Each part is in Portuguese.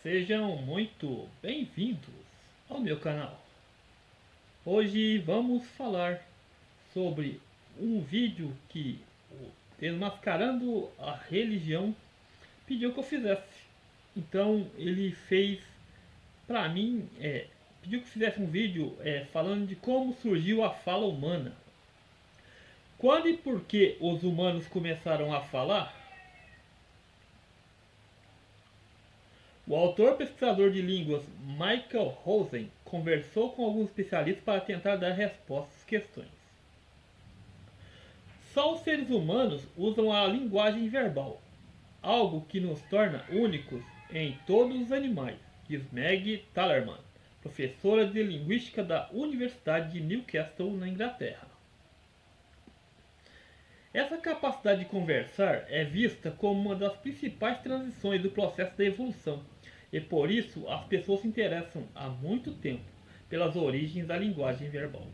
Sejam muito bem-vindos ao meu canal. Hoje vamos falar sobre um vídeo que o Desmascarando a Religião pediu que eu fizesse. Então ele fez para mim, pediu que eu fizesse um vídeo falando de como surgiu a fala humana. Quando e por que os humanos começaram a falar? O autor pesquisador de línguas Michael Rosen conversou com alguns especialistas para tentar dar respostas às questões. Só os seres humanos usam a linguagem verbal, algo que nos torna únicos em todos os animais, diz Meg Tallerman, professora de linguística da Universidade de Newcastle, na Inglaterra. Essa capacidade de conversar é vista como uma das principais transições do processo da evolução, e por isso as pessoas se interessam há muito tempo pelas origens da linguagem verbal.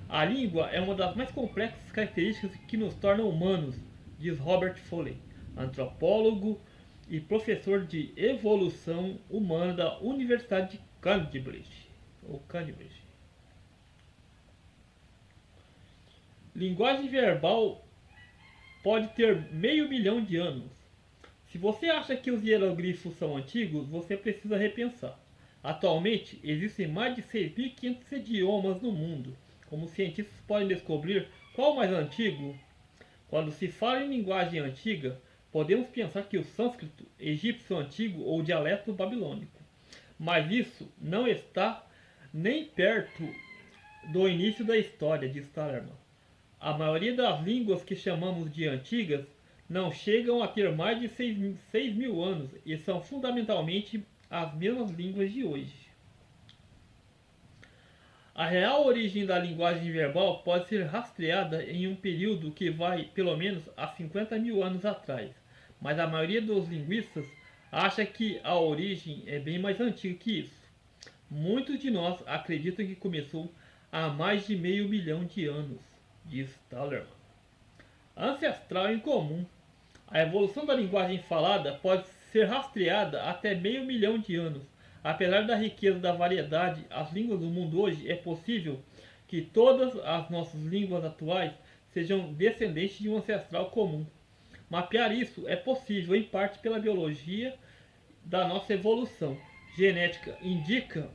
A língua é uma das mais complexas características que nos tornam humanos, diz Robert Foley, antropólogo e professor de evolução humana da Universidade de Cambridge. Linguagem verbal pode ter meio milhão de anos. Se você acha que os hieroglifos são antigos, você precisa repensar. Atualmente, existem mais de 6.500 idiomas no mundo. Como os cientistas podem descobrir qual o mais antigo? Quando se fala em linguagem antiga, podemos pensar que o sânscrito, egípcio antigo ou dialeto babilônico. Mas isso não está nem perto do início da história, diz Tallerman. A maioria das línguas que chamamos de antigas não chegam a ter mais de 6 mil anos e são fundamentalmente as mesmas línguas de hoje. A real origem da linguagem verbal pode ser rastreada em um período que vai pelo menos a 50 mil anos atrás, mas a maioria dos linguistas acha que a origem é bem mais antiga que isso. Muitos de nós acreditam que começou há mais de meio milhão de anos, diz Tallerman. Ancestral em comum. A evolução da linguagem falada pode ser rastreada até meio milhão de anos. Apesar da riqueza da variedade, as línguas do mundo hoje, é possível que todas as nossas línguas atuais sejam descendentes de um ancestral comum. Mapear isso é possível, em parte, pela biologia da nossa evolução. Genética indica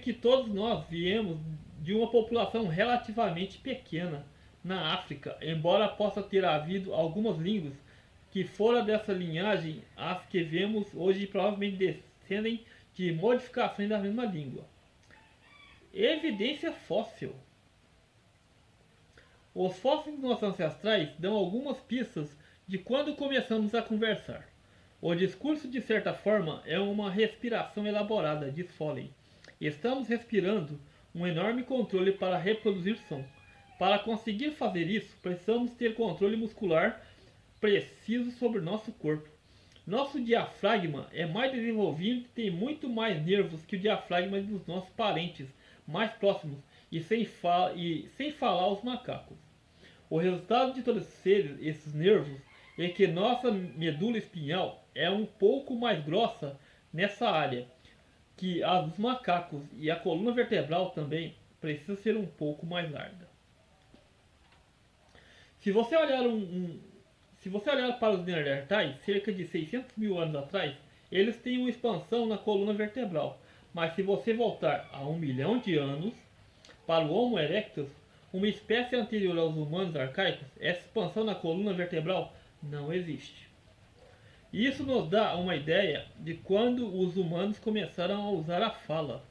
que todos nós viemos de uma população relativamente pequena na África, embora possa ter havido algumas línguas que fora dessa linhagem, as que vemos hoje provavelmente descendem de modificações da mesma língua. Evidência fóssil. Os fósseis dos nossos ancestrais dão algumas pistas de quando começamos a conversar. O discurso, de certa forma, é uma respiração elaborada, diz Foley. Estamos respirando um enorme controle para reproduzir som. Para conseguir fazer isso, precisamos ter controle muscular preciso sobre nosso corpo. Nosso diafragma é mais desenvolvido e tem muito mais nervos que o diafragma dos nossos parentes mais próximos e sem falar os macacos. O resultado de todos esses nervos é que nossa medula espinhal é um pouco mais grossa nessa área que a dos macacos, e a coluna vertebral também precisa ser um pouco mais larga. Se você olhar para os neandertais, cerca de 600 mil anos atrás, eles têm uma expansão na coluna vertebral. Mas se você voltar a 1 milhão de anos, para o Homo erectus, uma espécie anterior aos humanos arcaicos, essa expansão na coluna vertebral não existe. Isso nos dá uma ideia de quando os humanos começaram a usar a fala.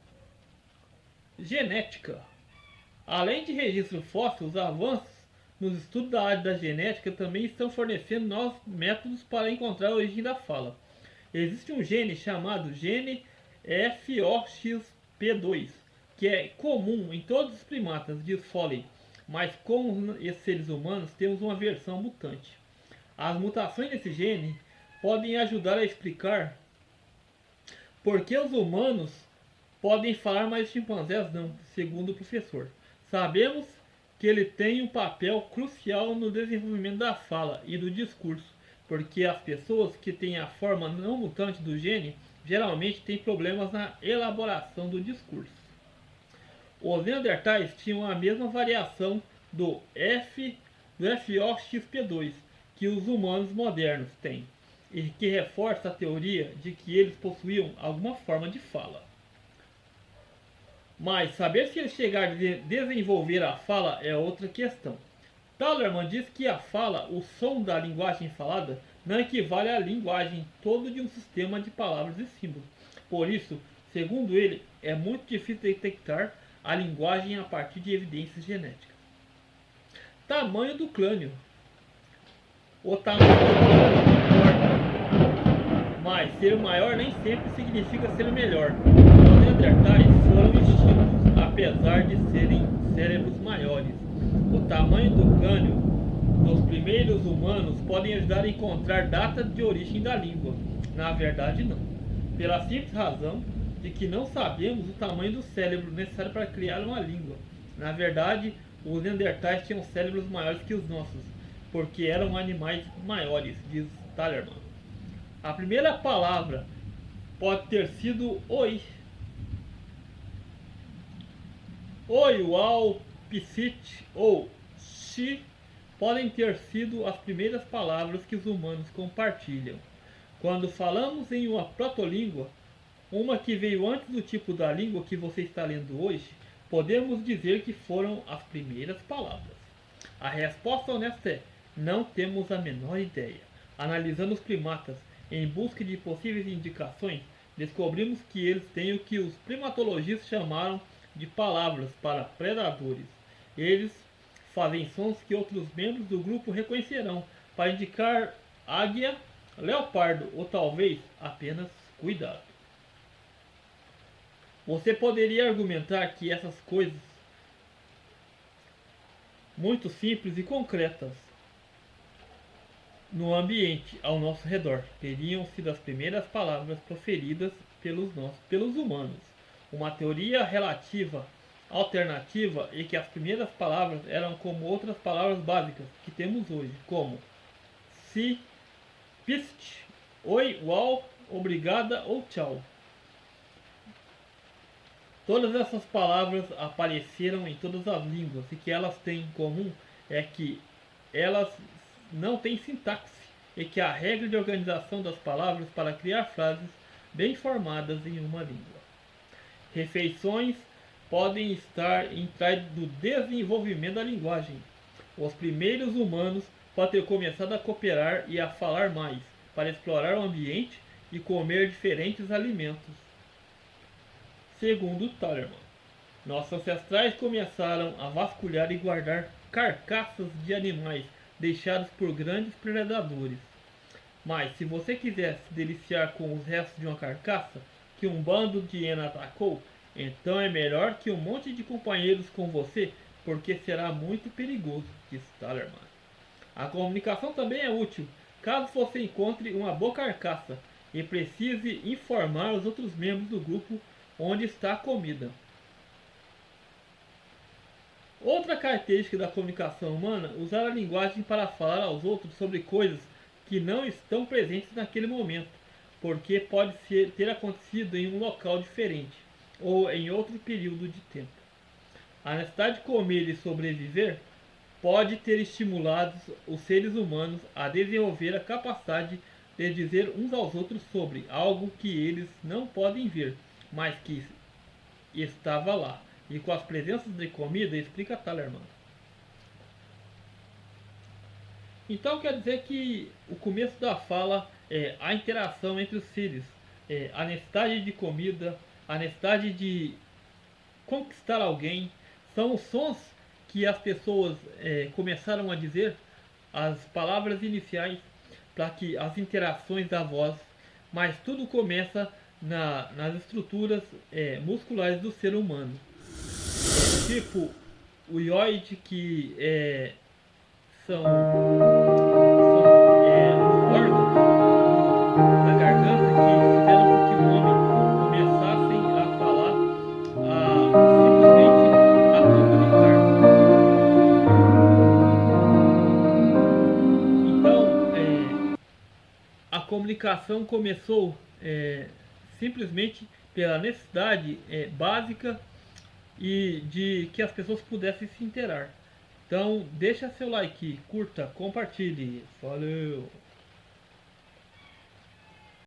Genética. Além de registro fóssil, os avanços nos estudos da área da genética também estão fornecendo novos métodos para encontrar a origem da fala. Existe um gene chamado gene FOXP2, que é comum em todos os primatas, diz Foley, mas como esses seres humanos temos uma versão mutante. As mutações desse gene podem ajudar a explicar por que os humanos podem falar, mas os chimpanzés não, segundo o professor. Sabemos que ele tem um papel crucial no desenvolvimento da fala e do discurso, porque as pessoas que têm a forma não mutante do gene geralmente têm problemas na elaboração do discurso. Os Neandertais tinham a mesma variação do FOXP2 que os humanos modernos têm, e que reforça a teoria de que eles possuíam alguma forma de fala. Mas saber se eles chegaram a desenvolver a fala é outra questão. Tallerman diz que a fala, o som da linguagem falada, não equivale à linguagem toda de um sistema de palavras e símbolos. Por isso, segundo ele, é muito difícil detectar a linguagem a partir de evidências genéticas. Tamanho do crânio. O tamanho do crânio importa, mas ser maior nem sempre significa ser melhor. Os Neandertais foram extintos, apesar de serem cérebros maiores. O tamanho do crânio dos primeiros humanos podem ajudar a encontrar datas de origem da língua. Na verdade, não. Pela simples razão de que não sabemos o tamanho do cérebro necessário para criar uma língua. Na verdade, os Neandertais tinham cérebros maiores que os nossos, porque eram animais maiores, diz Tallerman. A primeira palavra pode ter sido oi. Oi, uau, psit ou xi podem ter sido as primeiras palavras que os humanos compartilham. Quando falamos em uma protolíngua, uma que veio antes do tipo da língua que você está lendo hoje, podemos dizer que foram as primeiras palavras. A resposta honesta é: não temos a menor ideia. Analisando os primatas em busca de possíveis indicações, descobrimos que eles têm o que os primatologistas chamaram de palavras para predadores. Eles fazem sons que outros membros do grupo reconhecerão para indicar águia, leopardo ou talvez apenas cuidado. Você poderia argumentar que essas coisas muito simples e concretas no ambiente ao nosso redor teriam sido as primeiras palavras proferidas pelos humanos. Uma teoria relativa alternativa é que as primeiras palavras eram como outras palavras básicas que temos hoje, como si, pist, oi, uau, obrigada ou tchau. Todas essas palavras apareceram em todas as línguas e que elas têm em comum é que elas não têm sintaxe e que a regra de organização das palavras para criar frases bem formadas em uma língua. Refeições podem estar em trás do desenvolvimento da linguagem. Os primeiros humanos podem ter começado a cooperar e a falar mais, para explorar o ambiente e comer diferentes alimentos. Segundo Tallerman, nossos ancestrais começaram a vasculhar e guardar carcaças de animais deixados por grandes predadores. Mas se você quiser se deliciar com os restos de uma carcaça que um bando de hienas atacou, então é melhor que um monte de companheiros com você, porque será muito perigoso, diz Tallerman. A comunicação também é útil, caso você encontre uma boa carcaça e precise informar os outros membros do grupo onde está a comida. Outra característica da comunicação humana é usar a linguagem para falar aos outros sobre coisas que não estão presentes naquele momento, porque pode ter acontecido em um local diferente ou em outro período de tempo. A necessidade de comer e sobreviver pode ter estimulado os seres humanos a desenvolver a capacidade de dizer uns aos outros sobre algo que eles não podem ver, mas que estava lá, e com as presenças de comida, explica Tallerman. Então quer dizer que o começo da fala é a interação entre os seres, a necessidade de comida, a necessidade de conquistar alguém, são os sons que as pessoas começaram a dizer, as palavras iniciais, para que as interações da voz, mas tudo começa nas estruturas musculares do ser humano. Tipo o hioide, que são órgãos da garganta que fizeram com que o homem começassem a falar, simplesmente a comunicar. Então, comunicação começou simplesmente pela necessidade básica e de que as pessoas pudessem se interar. Então, deixa seu like, curta, compartilhe. Valeu!